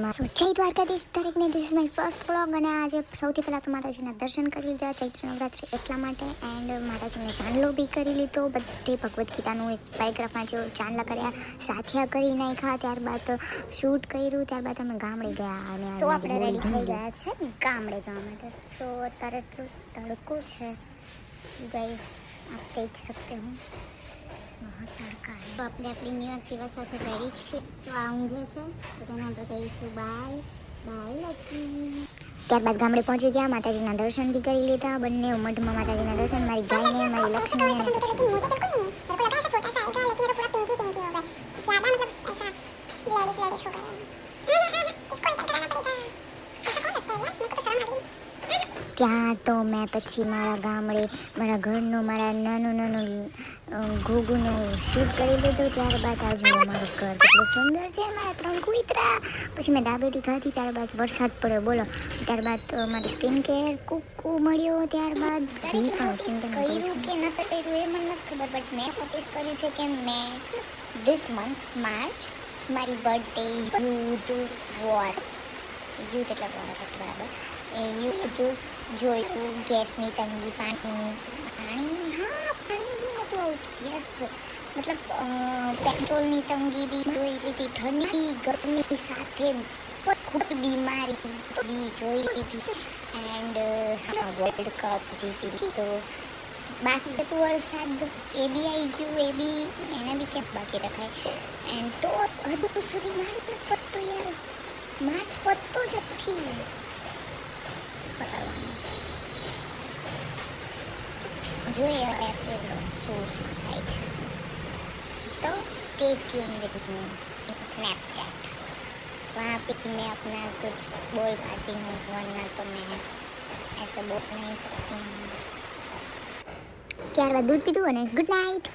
જય દ્વારકાધીશ દરેકને, this is my first vlog. અને આજે સૌથી પહેલાં તો માતાજીના દર્શન કરી લીધા ચૈત્ર નવરાત્રિ એટલા માટે, એન્ડ માતાજીને ચાંદલો બી કરી લીધો. બધે ભગવદ્ ગીતાનું એક પેરેગ્રાફમાં જેવો ચાંદલા કર્યા, સાથિયા કરી નાખ્યા. ત્યારબાદ શૂટ કર્યું, ત્યારબાદ અમે ગામડે ગયા અને આપણે રેડી થઈ ગયા છે ગામડે જવા માટે. સો અત્યારે એટલું તડકો છે ગાઈસ, આપ દેખ सकते हो, बहुत તડકા है. તો આપણે આપણી ન્યૂ એક્ટિવા સાથે રેડી છીએ. તો આ ઊંઘે છે તો તેને આપણે કહીશું બાય બાય લકી. ત્યારબાદ ગામડે પહોંચી ગયા, માતાજીના દર્શન બી કરી લીધા. બંને મઢમાં માતાજીના દર્શન, મારી ગાયને, મારી લક્ષ્મીને અને ત્યાં તો મેં પછી મારા ગામડે મારા ઘરનો મારા નાનું ઘોઘુનો શૂટ કરી લીધું. ત્યારબાદ આ જુઓ મારું ઘર કેટલું સુંદર છે, મારા 3 કૂતરા. પછી મેં દાબેલી ખાધી, ત્યારબાદ વરસાદ પડ્યો બોલો. ત્યારબાદ મારી સ્કિન કેર કુકુ મળ્યો. ત્યારબાદ ઘી પણ સ્કિન કેર કર્યું કે ન કર્યું એ મને નથી ખબર, બટ મેં નોટિસ કર્યું છે કે મેં ધીસ મંથ માર્ચ મારી બર્થડે યુદ્ધ એટલે બરાબર એ યુદ્ધ જોયું. ગેસની તંગી, પાણી બી નહોતું આવતું. યસ, મતલબ પેટ્રોલની તંગી બી જોઈ લીધી, ઠંડી ગરમી સાથે ખૂબ બીમારી બી જોઈ લીધી. એન્ડ વર્લ્ડ કપ જીતી લીધો. બાકી હતું વરસાદ, એ બી આવી ગયું, એ બી એને બી ક્યાંક બાકી રખાય. એન્ડ તો હજુ સુધી માર્ચ પત્તો યાર, માર્ચ પત્તો જ નથી પતાવવાનું. જોઈએ હવે એપ્રિલ શું થાય છે. तो stay tune with me Snapchat, वहाँ पे मैं अपना कुछ बोल पाती हूँ, वरना तो मैं ऐसा बोल नहीं सकती हूँ. ત્યારબાદ દૂધ પીધું અને ગુડ નાઇટ.